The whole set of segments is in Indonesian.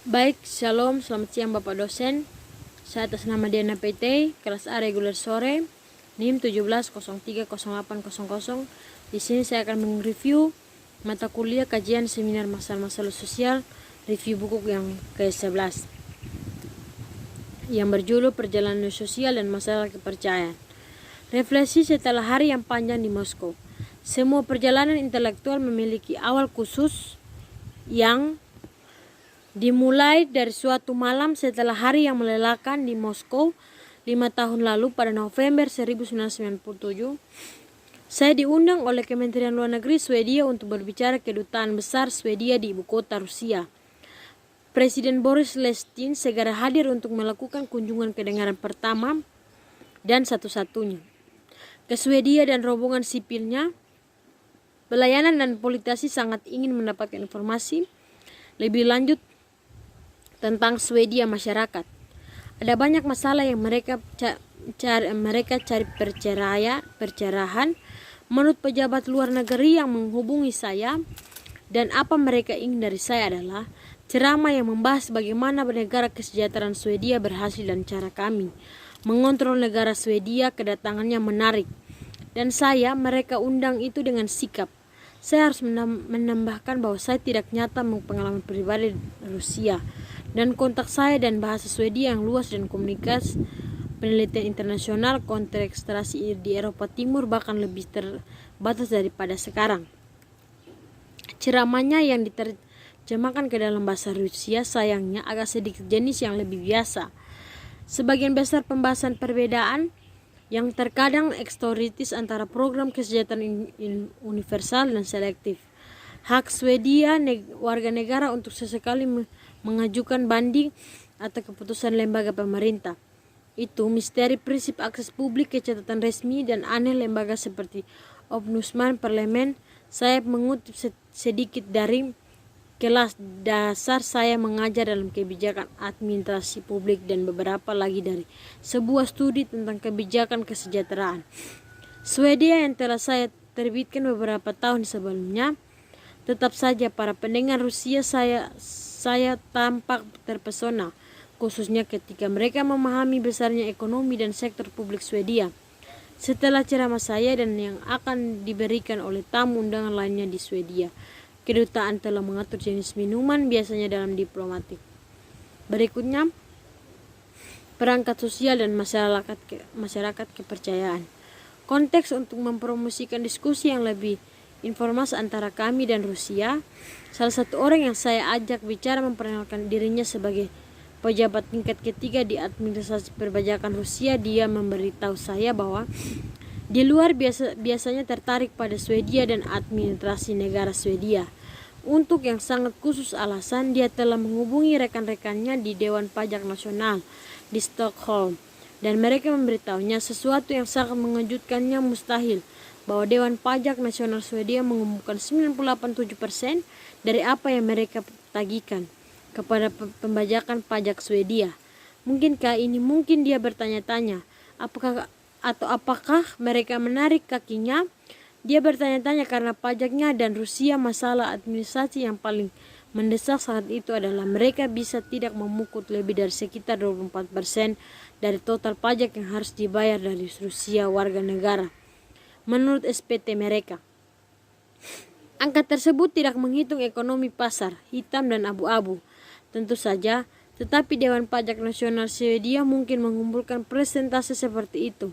Baik, shalom, selamat siang Bapak dosen. Saya atas nama Diana PT, kelas A reguler sore, NIM 17030800. Di sini saya akan mereview mata kuliah kajian seminar masalah-masalah sosial, review buku yang ke-11 yang berjudul Perjalanan Sosial dan Masalah Kepercayaan. Refleksi setelah hari yang panjang di Moskow. Semua perjalanan intelektual memiliki awal khusus yang dimulai dari suatu malam setelah hari yang melelahkan di Moskow 5 tahun lalu pada November 1997. Saya diundang oleh Kementerian Luar Negeri Swedia untuk berbicara kedutaan besar Swedia di ibu kota Rusia. Presiden Boris Yeltsin segera hadir untuk melakukan kunjungan kenegaraan pertama dan satu-satunya ke Swedia, dan rombongan sipilnya, pelayanan dan politisi sangat ingin mendapatkan informasi lebih lanjut tentang Swedia masyarakat. Ada banyak masalah yang mereka cari percerahan menurut pejabat luar negeri yang menghubungi saya, dan apa mereka ingin dari saya adalah ceramah yang membahas bagaimana negara kesejahteraan Swedia berhasil dan cara kami mengontrol negara Swedia. Kedatangannya menarik, dan mereka undang itu dengan sikap. Saya harus menambahkan bahwa saya tidak nyata pengalaman pribadi Rusia, dan kontak saya dan bahasa Swedia yang luas dan komunikasi penelitian internasional kontekstualisasi di Eropa Timur bahkan lebih terbatas daripada sekarang. Ceramahnya yang diterjemahkan ke dalam bahasa Rusia sayangnya agak sedikit jenis yang lebih biasa. Sebagian besar pembahasan perbedaan yang terkadang ekstoristis antara program kesejahteraan universal dan selektif, hak Swedia warga negara untuk sesekali mengajukan banding atau keputusan lembaga pemerintah. Itu misteri prinsip akses publik ke catatan resmi dan aneh lembaga seperti Ombudsman Parlemen. Saya mengutip sedikit dari kelas dasar saya mengajar dalam kebijakan administrasi publik dan beberapa lagi dari sebuah studi tentang kebijakan kesejahteraan Swedia yang telah saya terbitkan beberapa tahun sebelumnya. Tetap saja para pendengar Rusia saya tampak terpesona, khususnya ketika mereka memahami besarnya ekonomi dan sektor publik Swedia. Setelah ceramah saya dan yang akan diberikan oleh tamu undangan lainnya di Swedia, kedutaan telah mengatur jenis minuman biasanya dalam diplomatik. Berikutnya, perangkat sosial dan masyarakat kepercayaan. Konteks untuk mempromosikan diskusi yang lebih informasi antara kami dan Rusia. Salah satu orang yang saya ajak bicara memperkenalkan dirinya sebagai pejabat tingkat ketiga di administrasi perpajakan Rusia. Dia memberitahu saya bahwa di luar biasanya tertarik pada Swedia dan administrasi negara Swedia. Untuk yang sangat khusus alasan, dia telah menghubungi rekan-rekannya di Dewan Pajak Nasional di Stockholm, dan mereka memberitahunya sesuatu yang sangat mengejutkannya. Mustahil bahwa Dewan Pajak Nasional Swedia mengumpulkan 98,7% dari apa yang mereka tagihkan kepada pembajakan pajak Swedia. Mungkinkah ini? Mungkin dia bertanya-tanya, apakah mereka menarik kakinya? Dia bertanya-tanya karena pajaknya dan Rusia. Masalah administrasi yang paling mendesak saat itu adalah mereka bisa tidak memungut lebih dari sekitar 24% dari total pajak yang harus dibayar dari Rusia warga negara menurut SPT mereka. Angka tersebut tidak menghitung ekonomi pasar hitam dan abu-abu, tentu saja, tetapi Dewan Pajak Nasional Swedia mungkin mengumpulkan persentase seperti itu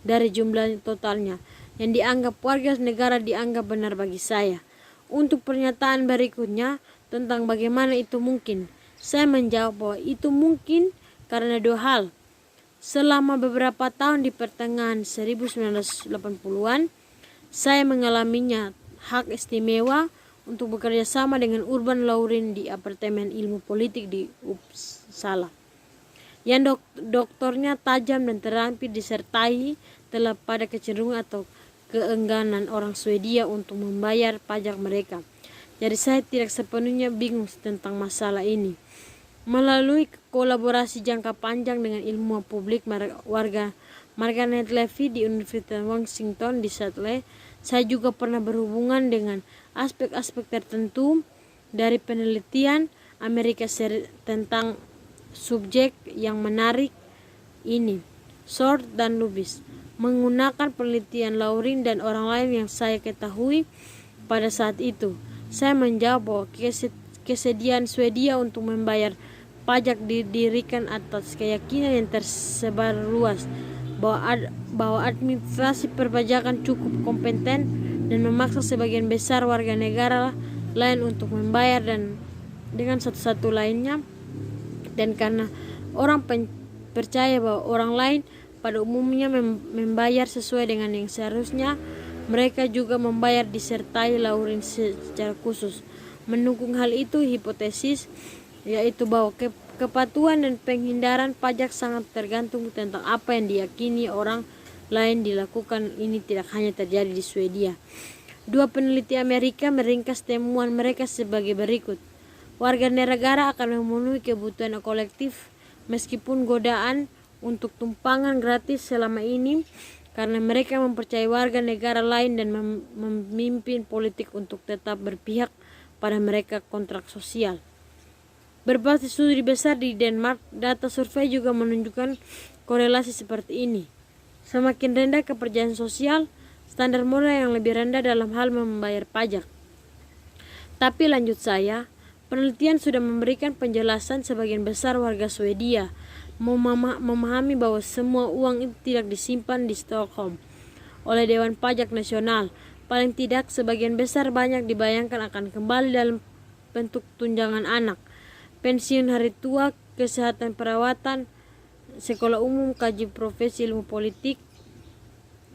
dari jumlah totalnya yang dianggap warga negara dianggap benar bagi saya. Untuk pernyataan berikutnya tentang bagaimana itu mungkin, saya menjawab bahwa itu mungkin karena dua hal. Selama beberapa tahun di pertengahan 1980-an, saya mengalaminya hak istimewa untuk bekerja sama dengan Urban Laurin di Apartemen Ilmu Politik di Uppsala, yang doktornya tajam dan terampil disertai telah pada kecenderungan atau keengganan orang Swedia untuk membayar pajak mereka. Jadi saya tidak sepenuhnya bingung tentang masalah ini. Melalui kolaborasi jangka panjang dengan ilmuwan publik warga Margaret Levy di Universitas Washington di Seattle, saya juga pernah berhubungan dengan aspek-aspek tertentu dari penelitian Amerika tentang subjek yang menarik ini. Short dan Lubis menggunakan penelitian Laurin dan orang lain yang saya ketahui pada saat itu. Saya menjawab bahwa kesediaan Swedia untuk membayar pajak didirikan atas keyakinan yang tersebar luas bahwa administrasi perpajakan cukup kompeten dan memaksa sebagian besar warga negara lain untuk membayar dan dengan satu-satu lainnya, dan karena orang percaya bahwa orang lain pada umumnya membayar sesuai dengan yang seharusnya, mereka juga membayar disertai Laurin secara khusus. Mendukung hal itu hipotesis yaitu bahwa kepatuhan dan penghindaran pajak sangat tergantung tentang apa yang diyakini orang lain dilakukan. Ini tidak hanya terjadi di Swedia. Dua peneliti Amerika meringkas temuan mereka sebagai berikut. Warga negara akan memenuhi kebutuhan kolektif meskipun godaan untuk tumpangan gratis selama ini karena mereka mempercayai warga negara lain dan memimpin politik untuk tetap berpihak pada mereka kontrak sosial. Berbasis studi besar di Denmark, data survei juga menunjukkan korelasi seperti ini. Semakin rendah kepercayaan sosial, standar moral yang lebih rendah dalam hal membayar pajak. Tapi lanjut saya, penelitian sudah memberikan penjelasan sebagian besar warga Swedia memahami bahwa semua uang itu tidak disimpan di Stockholm oleh Dewan Pajak Nasional. Paling tidak sebagian besar banyak dibayangkan akan kembali dalam bentuk tunjangan anak, pensiun hari tua, kesehatan perawatan, sekolah umum, kaji profesi ilmu politik,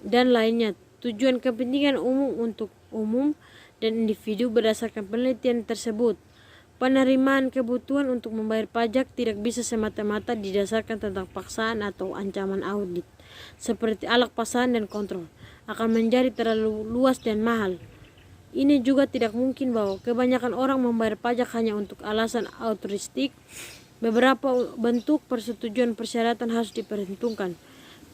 dan lainnya. Tujuan kepentingan umum untuk umum dan individu berdasarkan penelitian tersebut. Penerimaan kebutuhan untuk membayar pajak tidak bisa semata-mata didasarkan tentang paksaan atau ancaman audit, seperti alat paksaan dan kontrol, akan menjadi terlalu luas dan mahal. Ini juga tidak mungkin bahwa kebanyakan orang membayar pajak hanya untuk alasan altruistik. Beberapa bentuk persetujuan persyaratan harus diperhitungkan.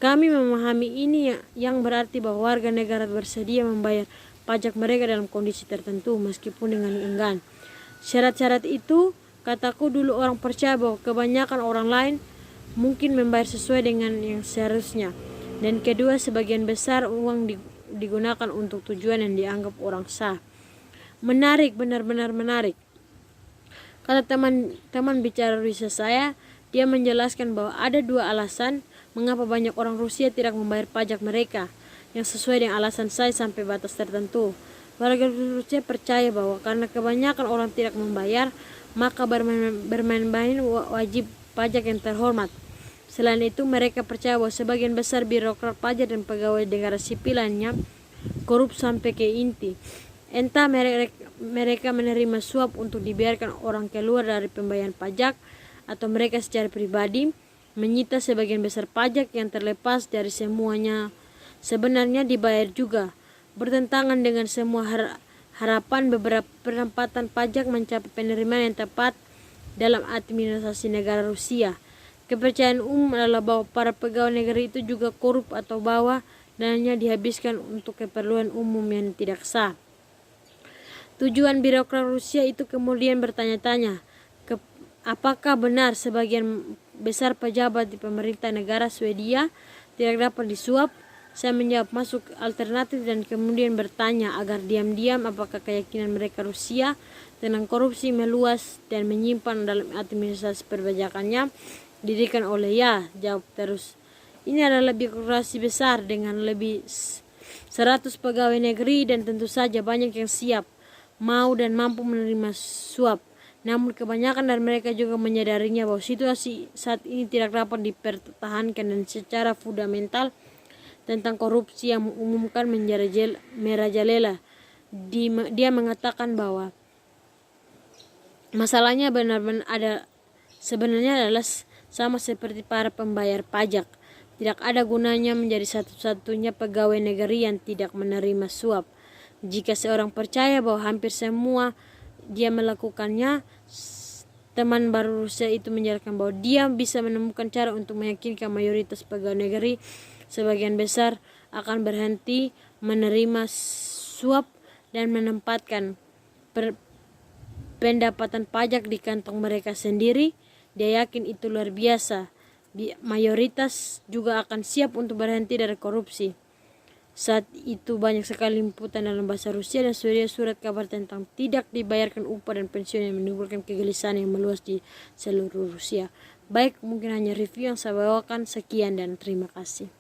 Kami memahami ini yang berarti bahwa warga negara bersedia membayar pajak mereka dalam kondisi tertentu meskipun dengan enggan. Syarat-syarat itu, kataku dulu orang percaya bahwa kebanyakan orang lain mungkin membayar sesuai dengan yang seharusnya. Dan kedua, sebagian besar uang digunakan untuk tujuan yang dianggap orang sah. Menarik, benar-benar menarik. Kata teman bicara Rusia saya, dia menjelaskan bahwa ada dua alasan mengapa banyak orang Rusia tidak membayar pajak mereka yang sesuai dengan alasan saya sampai batas tertentu. Warga Rusia percaya bahwa karena kebanyakan orang tidak membayar, maka bermain-main wajib pajak yang terhormat. Selain itu, mereka percaya bahwa sebagian besar birokrat pajak dan pegawai negara sipil lainnya korup sampai ke inti. Entah mereka menerima suap untuk dibiarkan orang keluar dari pembayaran pajak, atau mereka secara pribadi menyita sebagian besar pajak yang terlepas dari semuanya sebenarnya dibayar juga. Bertentangan dengan semua harapan beberapa penempatan pajak mencapai penerimaan yang tepat dalam administrasi negara Rusia. Kepercayaan umum adalah bahwa para pegawai negara itu juga korup atau bahwa dananya dihabiskan untuk keperluan umum yang tidak sah. Tujuan birokrat Rusia itu kemudian bertanya-tanya, apakah benar sebagian besar pejabat di pemerintah negara Swedia tidak dapat disuap? Saya menjawab masuk alternatif dan kemudian bertanya agar diam-diam apakah keyakinan mereka Rusia tentang korupsi meluas dan menyimpan dalam administrasi perpajakannya didirikan oleh jawab terus. Ini adalah birokrasi besar dengan lebih 100 pegawai negeri dan tentu saja banyak yang siap, mau dan mampu menerima suap. Namun kebanyakan dari mereka juga menyadarinya bahwa situasi saat ini tidak dapat dipertahankan dan secara fundamental tentang korupsi yang mengumumkan merajalela. Dia mengatakan bahwa masalahnya sebenarnya adalah sama seperti para pembayar pajak. Tidak ada gunanya menjadi satu-satunya pegawai negeri yang tidak menerima suap. Jika seorang percaya bahwa hampir semua dia melakukannya, teman baru Rusia itu menjelaskan bahwa dia bisa menemukan cara untuk meyakinkan mayoritas pegawai negeri sebagian besar akan berhenti menerima suap dan menempatkan pendapatan pajak di kantong mereka sendiri, dia yakin itu luar biasa. Mayoritas juga akan siap untuk berhenti dari korupsi. Saat itu banyak sekali liputan dalam bahasa Rusia dan surat kabar tentang tidak dibayarkan upah dan pensiun yang menimbulkan kegelisahan yang meluas di seluruh Rusia. Baik, mungkin hanya review yang saya bawakan. Sekian dan terima kasih.